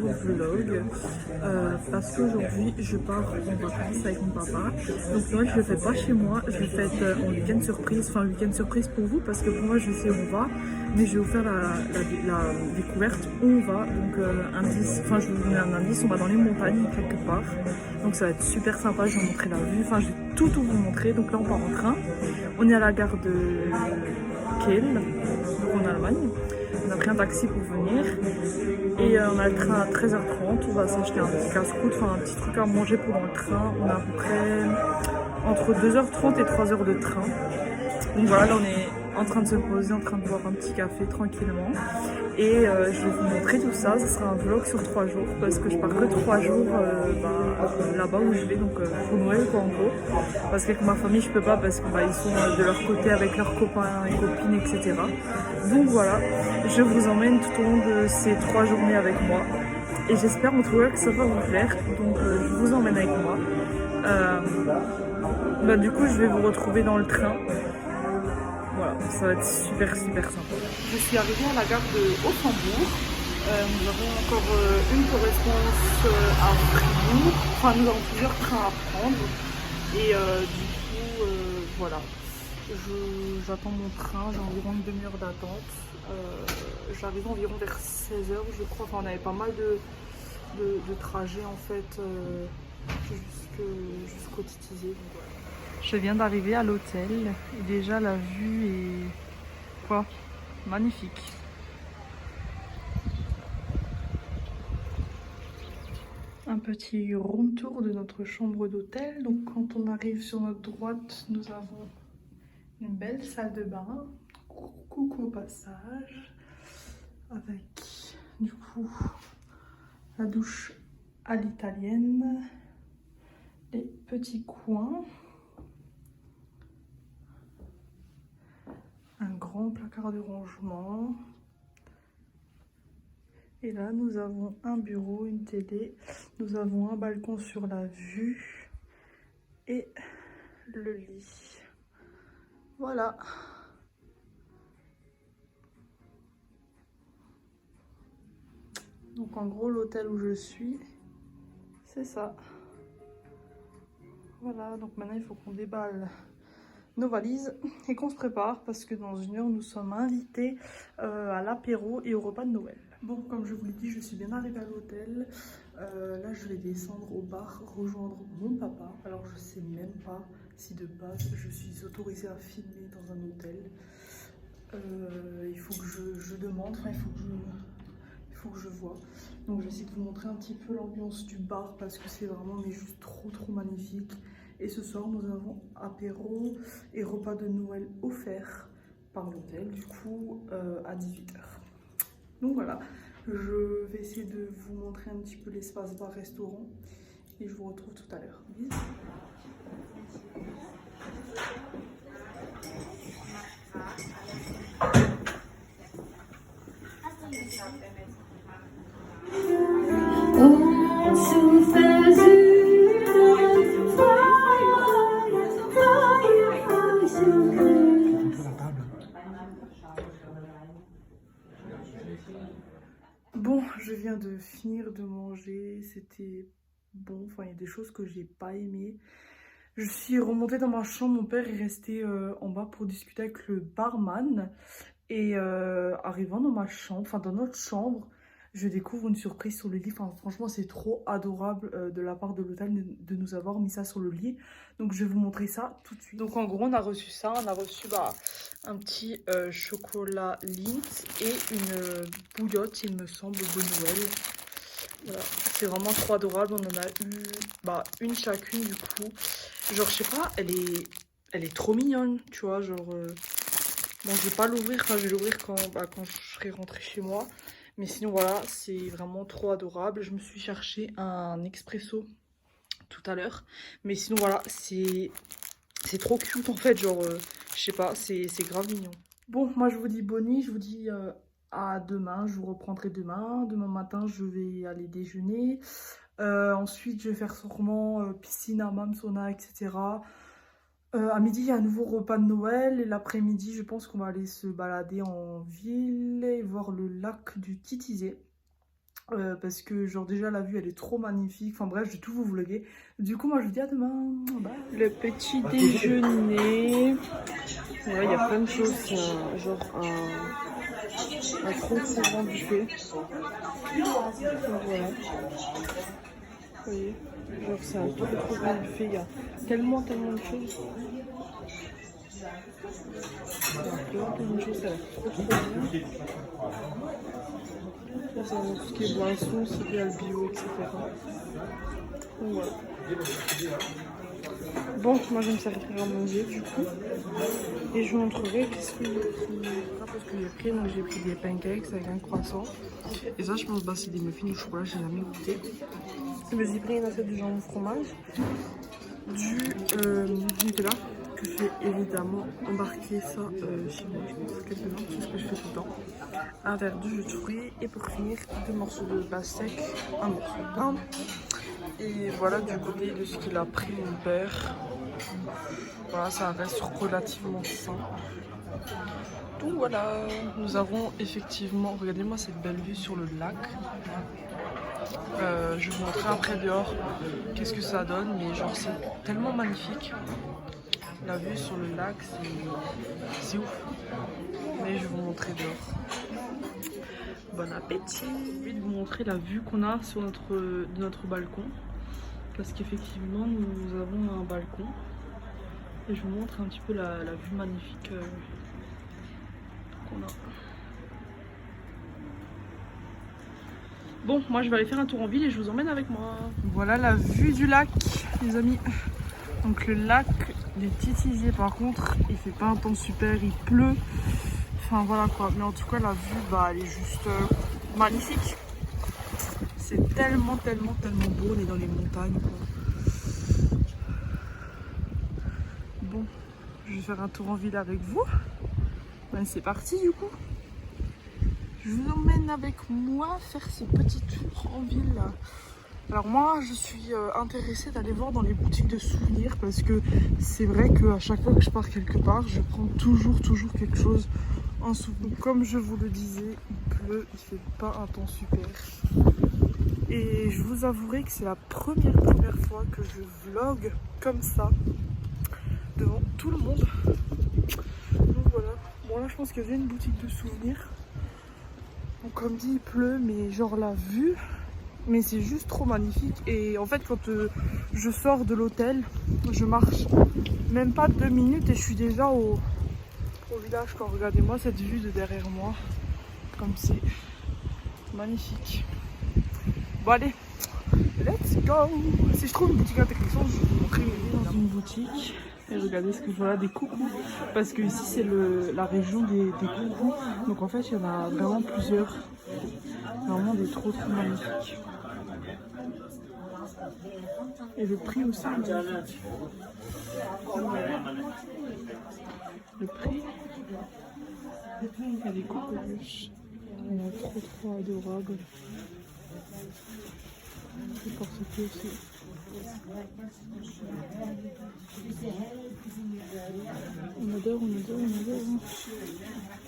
nouveau vlog parce qu'aujourd'hui je pars en vacances avec mon papa. Donc Noël je le fais pas chez moi, je le fais en week-end surprise, enfin week-end surprise pour vous parce que pour moi je sais où on va, mais je vais vous faire la découverte où on va. Donc enfin je vais vous donner un indice, on va dans les montagnes quelque part, donc ça va être super sympa, je vais vous montrer la vue, enfin je vais tout vous montrer. Donc là on part en train, on est à la gare de Kiel, donc en Allemagne. On a pris un taxi pour venir et on a le train à 13h30. On va s'acheter un petit casse-croûte, enfin un petit truc à manger pendant le train. On a à peu près entre 2h30 et 3h de train. Donc voilà, là on est en train de se poser, en train de boire un petit café tranquillement. Et je vais vous montrer tout ça. Ce sera un vlog sur 3 jours parce que je pars que 3 jours là-bas où je vais, donc pour Noël quoi en gros. Parce qu'avec ma famille je peux pas parce qu'ils sont de leur côté avec leurs copains et copines, etc. Donc voilà, je vous emmène tout au long de ces 3 journées avec moi. Et j'espère en tout cas que ça va vous plaire. Donc je vous emmène avec moi. Du coup je vais vous retrouver dans le train. Voilà, ça va être super sympa. Je suis arrivée à la gare de Offenbourg. Nous avons encore une correspondance à Fribourg. Enfin, nous avons plusieurs trains à prendre. Et du coup, voilà. J'attends mon train, j'ai environ une demi-heure d'attente. J'arrive environ vers 16h, je crois. Enfin, on avait pas mal de trajets en fait jusqu'au Titisé. Donc, voilà. Je viens d'arriver à l'hôtel et déjà la vue est quoi, magnifique. Un petit room tour de notre chambre d'hôtel. Donc quand on arrive sur notre droite, nous avons une belle salle de bain. Coucou au passage. Avec du coup la douche à l'italienne. Les petits coins. Un grand placard de rangement. Et là, nous avons un bureau, une télé. Nous avons un balcon sur la vue. Et le lit. Voilà. Donc en gros, l'hôtel où je suis, c'est ça. Voilà, donc maintenant il faut qu'on déballe nos valises et qu'on se prépare parce que dans une heure nous sommes invités à l'apéro et au repas de Noël. Bon, comme je vous l'ai dit, je suis bien arrivée à l'hôtel. Là je vais descendre au bar rejoindre mon papa. Alors je sais même pas si de base je suis autorisée à filmer dans un hôtel. Il faut que je demande, enfin il faut que je vois. Donc je vais essayer de vous montrer un petit peu l'ambiance du bar parce que c'est vraiment mais juste trop magnifique. Et ce soir nous avons apéro et repas de Noël offert par l'hôtel du coup à 18h. Donc voilà, je vais essayer de vous montrer un petit peu l'espace bar-restaurant et je vous retrouve tout à l'heure. Bisous. Bon, je viens de finir de manger, c'était bon, enfin il y a des choses que j'ai pas aimées. Je suis remontée dans ma chambre, mon père est resté en bas pour discuter avec le barman. Et arrivant dans ma chambre, enfin dans notre chambre, je découvre une surprise sur le lit. Enfin, franchement, c'est trop adorable de la part de l'hôtel de nous avoir mis ça sur le lit. Donc, je vais vous montrer ça tout de suite. Donc, en gros, on a reçu ça. On a reçu un petit chocolat Lindt et une bouillotte, il me semble, de Noël. Voilà. C'est vraiment trop adorable. On en a eu une chacune, du coup. Genre, je sais pas, elle est trop mignonne, tu vois, genre... Bon, je vais pas l'ouvrir, enfin je vais l'ouvrir quand je serai rentrée chez moi. Mais sinon voilà, c'est vraiment trop adorable. Je me suis cherché un expresso tout à l'heure. Mais sinon voilà, c'est trop cute en fait, genre je sais pas, c'est grave mignon. Bon, moi je vous dis bonne nuit, je vous dis à demain, je vous reprendrai demain. Demain matin je vais aller déjeuner. Ensuite je vais faire sûrement piscine, hammam, sauna, etc. À midi, il y a un nouveau repas de Noël. Et l'après-midi, je pense qu'on va aller se balader en ville et voir le lac du Titisé. parce que genre déjà la vue elle est trop magnifique. Enfin bref, je vais tout vous vlogger. Du coup moi je vous dis à demain. Bye. Le petit déjeuner. Ouais, il y a plein de choses. Genre un trop grand buffet. Donc, voilà. Vous voyez, genre c'est un trop grand buffet. Il y a tellement de choses. Tellement de choses, ça a l'air trop bien. Tout ce qui est boisson, céréales bio, etc. Donc voilà. Bon, moi je vais me servir à manger du coup. Et je vous montrerai qu'est-ce que parce que j'ai pris. Donc j'ai pris des pancakes avec un croissant. Et ça je pense bah, c'est des muffins au chocolat, j'ai jamais goûté. J'ai pris une assiette de jambon au fromage. Du Nutella. Que j'ai évidemment embarqué ça chez moi, je pense quelque part, c'est ce que je fais tout le temps. Un verre de jus de fruits et pour finir 2 morceaux de pastèque, un morceau de pain. Et voilà du côté de ce qu'il a pris mon père. Voilà, ça reste relativement sain. Donc voilà, nous avons effectivement, regardez-moi cette belle vue sur le lac. Je vais vous montrer après dehors qu'est-ce que ça donne, mais genre c'est tellement magnifique. La vue sur le lac, c'est ouf. Mais je vais vous montrer dehors. Bon appétit. J'ai envie de vous montrer la vue qu'on a sur notre balcon. Parce qu'effectivement, nous avons un balcon. Et je vous montre un petit peu la vue magnifique qu'on a. Bon, moi je vais aller faire un tour en ville et je vous emmène avec moi. Voilà la vue du lac, les amis. Donc le lac, il est titillé par contre, il fait pas un temps super, il pleut. Enfin voilà quoi, mais en tout cas la vue, bah, elle est juste magnifique. C'est tellement beau, on est dans les montagnes quoi. Bon, je vais faire un tour en ville avec vous. Ben, c'est parti du coup. Je vous emmène avec moi faire ce petit tour en ville là. Alors moi je suis intéressée d'aller voir dans les boutiques de souvenirs parce que c'est vrai qu'à chaque fois que je pars quelque part, je prends toujours quelque chose en souvenir. Comme je vous le disais, il pleut, il fait pas un temps super. Et je vous avouerai que c'est la première fois que je vlog comme ça, devant tout le monde. Donc voilà, bon là je pense qu'il y a une boutique de souvenirs. Donc comme dit il pleut, mais genre la vue... Mais c'est juste trop magnifique et en fait quand je sors de l'hôtel, je marche même pas 2 minutes et je suis déjà au village quoi. Regardez-moi cette vue de derrière moi, comme c'est magnifique. Bon allez, let's go. Si je trouve une boutique intéressante, je vais vous montrer dans une boutique. Et regardez ce que je vois là, des coucous. Parce que ici c'est la région des coucous. Donc en fait il y en a vraiment plusieurs. Vraiment des trop magnifiques. Et le prix aussi. Le prix. Il y a des coconuts. Il y en a trop adorables. Les porte-clés aussi. On adore.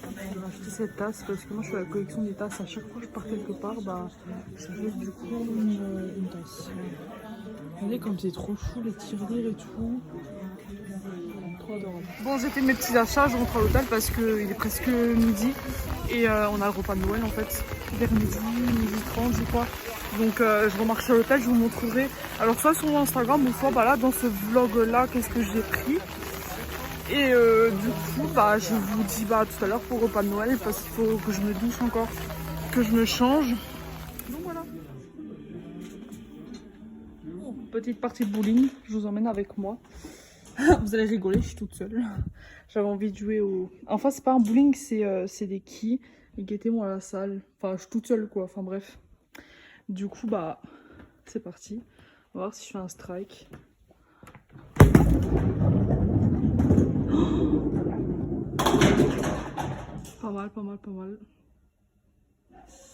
Je vais acheter cette tasse parce que moi je fais la collection des tasses. À chaque fois que je pars quelque part, bah j'achète du coup une tasse. Regardez comme c'est trop chou, les tirelires et tout. Trop adorable. Bon, j'ai fait mes petits achats, je rentre à l'hôtel parce qu'il est presque midi. Et on a le repas de Noël en fait. Vers midi 30 je crois. Donc je remarche à l'hôtel, je vous montrerai. Alors soit sur mon Instagram ou soit bah, là dans ce vlog là, qu'est-ce que j'ai pris. Et du coup, bah, je vous dis bah, tout à l'heure pour le repas de Noël parce qu'il faut que je me douche encore, que je me change. Donc voilà. Petite partie de bowling, je vous emmène avec moi. Vous allez rigoler, je suis toute seule. J'avais envie de jouer au... Enfin, c'est pas un bowling, c'est des quilles. Et guettez-moi à la salle. Enfin, je suis toute seule quoi, enfin bref. Du coup, bah, c'est parti. On va voir si je fais un strike. Pas mal.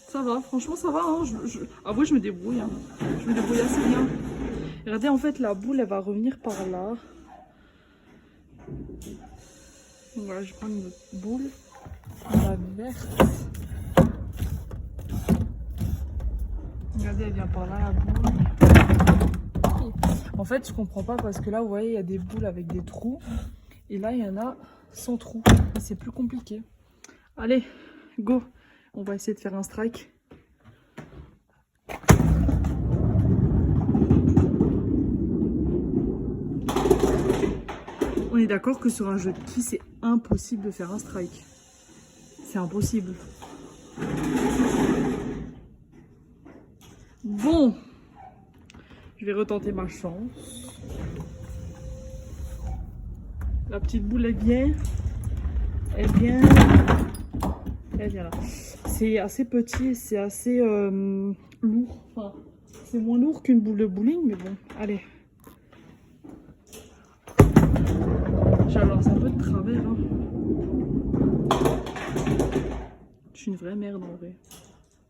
Ça va, franchement ça va. Hein. Avouez, je me débrouille. Hein. Je me débrouille assez bien. Regardez, en fait, la boule, elle va revenir par là. Donc voilà, je prends une autre boule. La verte. Regardez, elle vient par là, la boule. En fait, je comprends pas parce que là, vous voyez, il y a des boules avec des trous. Et là, il y en a sans trous. Et c'est plus compliqué. Allez, go. On va essayer de faire un strike. On est d'accord que sur un jeu de qui, c'est impossible de faire un strike. C'est impossible. Bon. Je vais retenter ma chance. La petite boule, elle vient. Elle vient. Elle vient là. C'est assez petit, c'est assez lourd. Enfin, c'est moins lourd qu'une boule de bowling, mais bon, allez. J'avance un peu de travers. Hein. Je suis une vraie merde en vrai.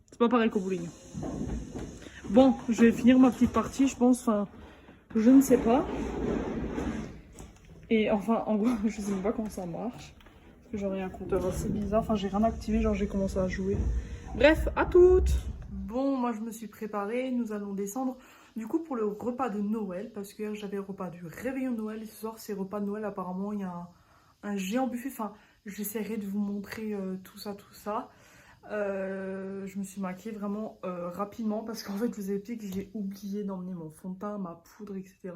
C'est pas pareil qu'au bowling. Bon, je vais finir ma petite partie, je pense. Enfin, je ne sais pas. Et enfin, en gros, je sais même pas comment ça marche. Parce que j'aurais un compteur assez bizarre. Enfin, j'ai rien activé, genre j'ai commencé à jouer. Bref, à toutes! Bon, moi je me suis préparée, nous allons descendre du coup pour le repas de Noël. Parce que hier j'avais le repas du réveillon de Noël. Et ce soir c'est repas de Noël, apparemment il y a un géant buffet. Enfin, j'essaierai de vous montrer tout ça, tout ça. Je me suis maquillée vraiment rapidement parce qu'en fait je vous ai dit que j'ai oublié d'emmener mon fond de teint, ma poudre, etc.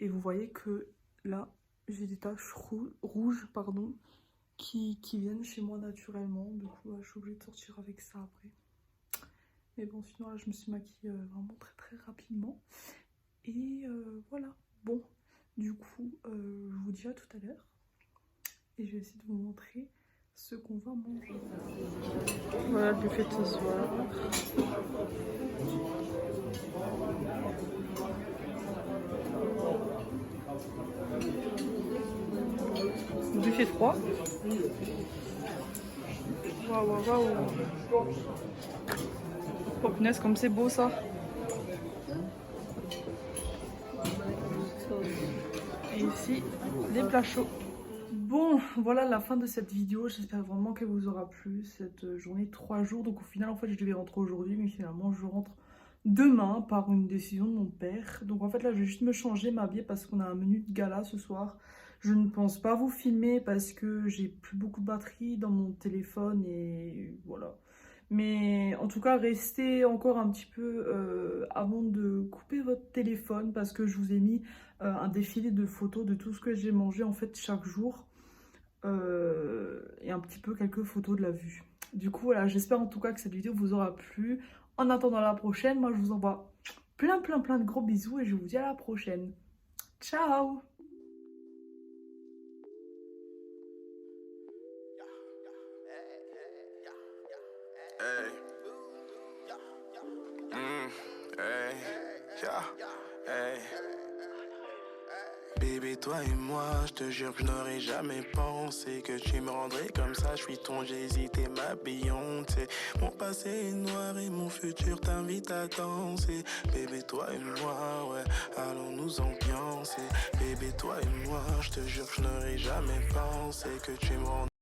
Et vous voyez que là j'ai des taches rouges pardon, qui viennent chez moi naturellement. Du coup je suis obligée de sortir avec ça après. Mais bon, sinon là je me suis maquillée vraiment très rapidement. Et voilà. Bon, du coup je vous dis à tout à l'heure. Et je vais essayer de vous montrer ce qu'on va manger. Voilà le buffet de ce soir. Buffet froid. Waouh, waouh, waouh. Oh punaise, comme c'est beau ça. Et ici, des plats chauds. Bon, voilà la fin de cette vidéo. J'espère vraiment qu'elle vous aura plu. Cette journée de 3 jours. Donc au final, en fait, je devais rentrer aujourd'hui. Mais finalement, je rentre demain par une décision de mon père. Donc en fait, là, je vais juste me changer, m'habiller parce qu'on a un menu de gala ce soir. Je ne pense pas vous filmer parce que j'ai plus beaucoup de batterie dans mon téléphone. Et voilà. Mais en tout cas, restez encore un petit peu avant de couper votre téléphone parce que je vous ai mis un défilé de photos de tout ce que j'ai mangé en fait chaque jour. Et un petit peu quelques photos de la vue. Du coup, voilà, j'espère en tout cas que cette vidéo vous aura plu. En attendant la prochaine, moi je vous envoie plein de gros bisous et je vous dis à la prochaine. Ciao! Hey. Hey. Yeah. Hey. Bébé, toi et moi, je te jure que je n'aurais jamais pensé que tu me rendrais comme ça. Je suis ton Jay-Z, t'es ma Beyoncé. Mon passé est noir et mon futur t'invite à danser. Bébé, toi et moi, ouais, allons nous ambiancer. Bébé, toi et moi, je te jure que je n'aurais jamais pensé que tu me rendrais